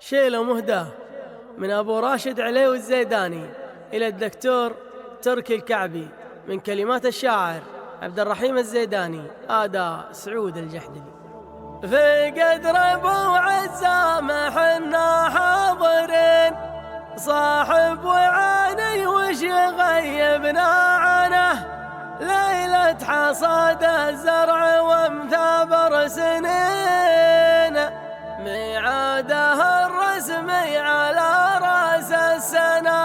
شيلة مهداة من أبو راشد عليوي الزيداني إلى الدكتور تركي الكعبي، من كلمات الشاعر عبد الرحيم الزيداني، أداء سعود الجحدلي. في قدر أبو عزام حنا حاضرين، صاحب وعاني وش غيبنا عنه، ليلة حصاد الزرع ومثابر سنين، ميعاده الرسمي على رأس السنة.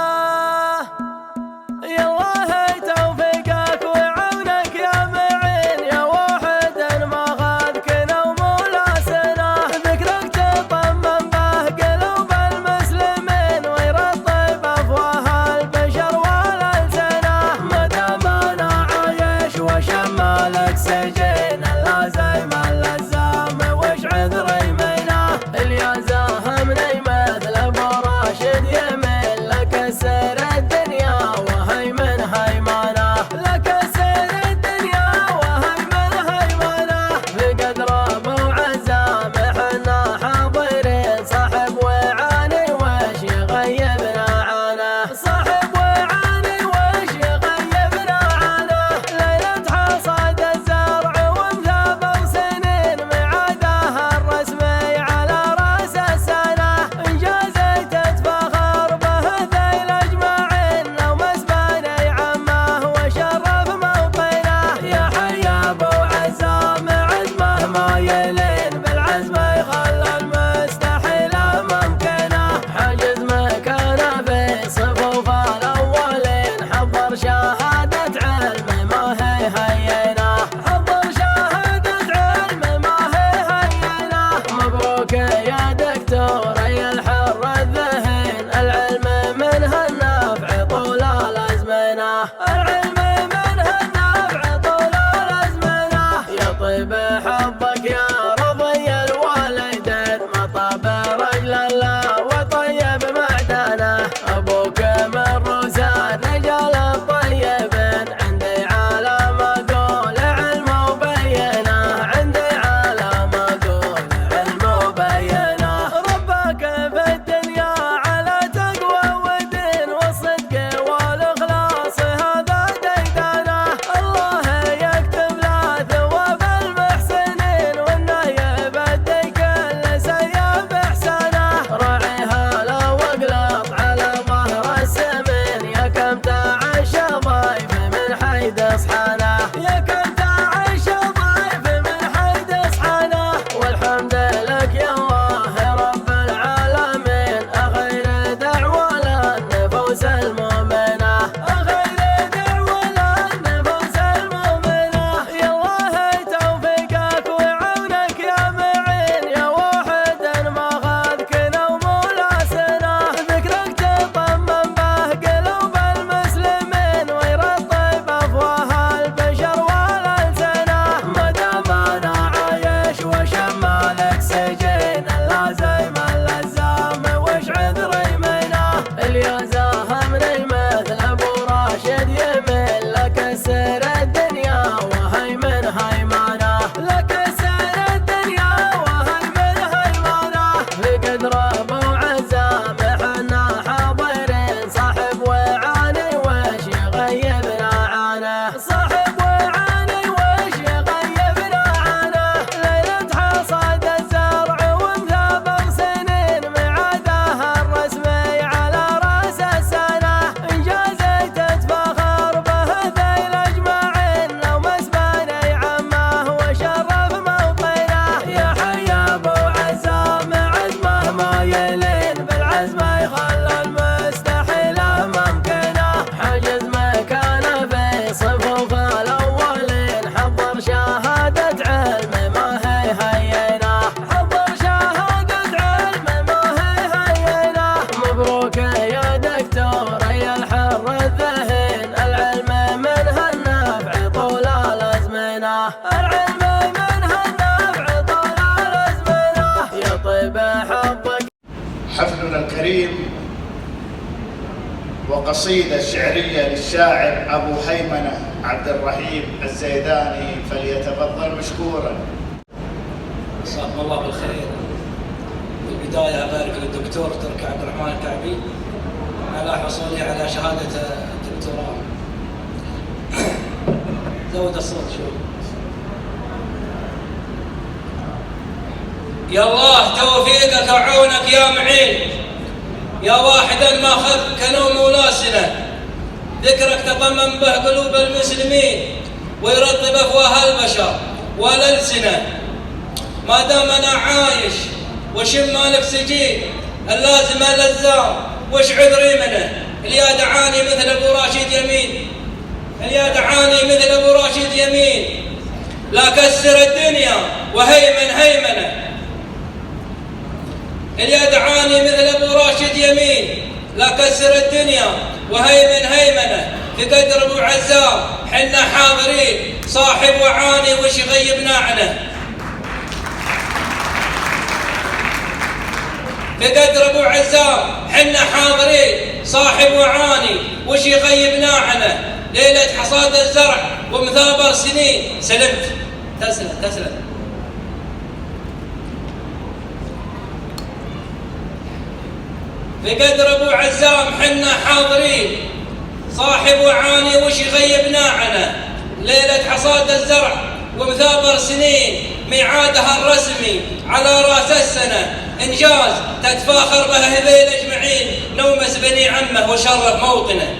يالله توفيقك وعونك يا معين، يا واحد ما غابك نوم ولا سنة، ذكرك تطمن به قلوب المسلمين ويرطب أفواه البشر والألسنة، مدام أنا عايش وشمالك سجين، اللازم اللزام وش عذري منه، اليازاه مني مثل أبو راشد يمين، لك سر الدنيا وهيمن هيمنه، لك سر الدنيا وهيمن هيمنه، بقدر أبو عزام حنا حاضرين، صاحب وعاني وش يغيبنا عنه، صاحب وعاني وش يغيبنا عنه، ليلة حصاد الزرع ومثابر سنين، ميعاده الرسمي على رأس السنة، إنجازي تتفاخر به ذيل أجمعين، لو مسباني عمه وشرف موطنه، يا حي أبو عزام عزمه ما يلين، بالعزم يخلى المستحيل ممكنه، حجز مكانه في صفوف الأولين، حضر شهادة علم ما هي هينه، حضر شهادة علم ما هي هينه، مبروك يا دكتور يا الحر الذهين، العلم منه النفع طول الأزمنة، العلم منه النفع طول الأزمنة، يطيب حبك يا رضي الوالدين، مطاب رجل الله وطيب معدنه، أبوك من رسال رجال الطيبين، عندي على ما أقول علم وبينه، عندي على ما أقول علم وبينه، ربك في الدنيا على تقوى ودين والصدق والإخلاص هذا ديدنه، الله يكتب له ثواب المحسنين، وإنه يبدي كل سيء بإحسانه، راعيها لا واقلط على ظهر السمين، يا كم تعيش ضيف من حيد اصحانه، يا كم تعيش ضيف من حيد اصحانه، والحمد لك يا الله رب العالمين، أخير دعوة للنفوس المؤمنة، أخير دعوة للنفوس المؤمنة، يا الله توفيقك وعونك يا معين، يا واحد ما غابك نوم ولا سنة، ذكرك تطمن به قلوب المسلمين ويرطب أفواه البشر والألسنة، مدام أنا عايش وشمالك سجين، اللازم اللزام وش عذري منه، اليازاه مني مثل أبو راشد يمين، لك سر الدنيا وهيمن هيمنه، لك سر الدنيا وهيمن هيمنه، بقدر أبو عزام حنا حاضرين، صاحب وعاني وش يغيبنا عنه، صاحب وعاني وش يغيبنا عنه، ليلة حصاد الزرع ومثابر سنين، ميعاده الرسمي على رأس السنة، إنجازي تتفاخر به ذيل أجمعين، لو مسباني عمه وشرف موطنه، يا حي أبو عزام عزمه ما يلين، بالعزم يخلى المستحيل ممكنه، حجز مكانه في صفوف الأولين، حضر شهادة علم ما هي هينه، حضر شهادة علم ما هي هينه، مبروك يا دكتور يا الحر الذهين، العلم منه النفع طول الأزمنة، العلم منه النفع طول الأزمنة، يطيب حبك. حفلنا الكريم وقصيدة شعرية للشاعر أبو هيمنة عبد الرحيم الزيداني، فليتفضل مشكورا. جزاكم الله بالخير. البداية أبارك للدكتور تركي عبد الرحمن الكعبي على حصوله على شهادة الدكتوراه. زود الصوت شوي. يا الله توفيقك وعونك يا معين، يا واحدا ما خذك نوم ولا سنة، ذكرك تطمن به قلوب المسلمين ويرطب أفواه البشر والألسنة. ما دام أنا عايش وشم مالك سجين اللازم الألزام وش عذري منه. اللي دعاني مثل أبو راشد يمين، اللي دعاني مثل أبو راشد يمين، لا كسر الدنيا وهيمن هيمنه. اللي دعاني مثل أبو راشد يمين، لا كسر الدنيا وهيمن هيمنه. في قدر أبو عزام حنا حاضرين، صاحب وعاني وش يغيبنا عنه. في قدر أبو عزام حنا حاضرين، صاحب وعاني وش يغيبنا عنه. ليلة حصاد الزرع ومثابر سنين، سلمت. تسلم. في قدر أبو عزام حنا حاضرين، صاحب وعاني وش يغيبنا عنه. ليلة حصاد الزرع ومثابر سنين، ميعادها الرسمي على راس السنة، إنجاز تتفاخر به هذيل أجمعين، نومس بني عمه وشرف موطنه.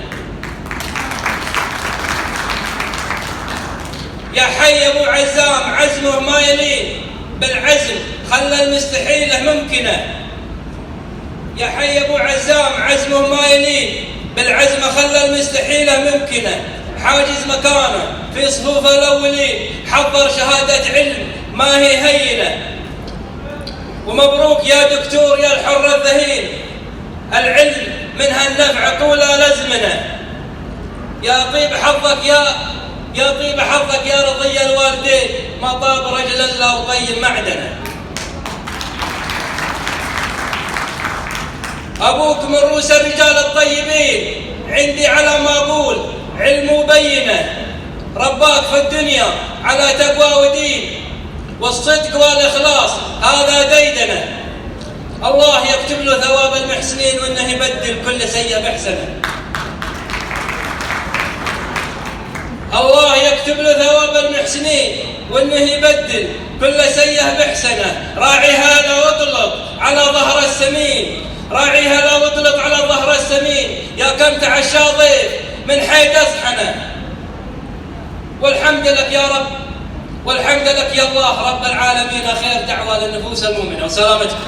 يا حي أبو عزام عزمه ما يلين، بالعزم خلى المستحيلة ممكنة. يا حي أبو عزام عزمه ما يلين، بالعزم خلى المستحيلة ممكنة. حاجز مكانه في صفوف الأولين، حضر شهادة علم ما هي هينة. ومبروك يا دكتور يا الحر الذهين، العلم منها النفع طول الأزمنة. يا طيب حظك يا رضي الوالدين، ما طاب رجل الا وطيب معدنه. ابوك من رؤوس الرجال الطيبين، عندي على ما اقول علم وبينه. رباك في الدنيا على تقوى ودين، والصدق والاخلاص هذا ديدنه. الله يكتب له ثواب المحسنين، وانه يبدل كل سيئه بحسنه. الله يكتب له ثواب المحسنين، وانه يبدل كل سيئه بحسنه. راعيها لا واطلق على ظهر السمين، راعيها لا واطلق على ظهر السمين. يا كم تعشى ضيف من حيث اصحنه. والحمد لك يا رب، والحمد لك يا الله رب العالمين. خير دعوه للنفوس المؤمنه وسلامتها.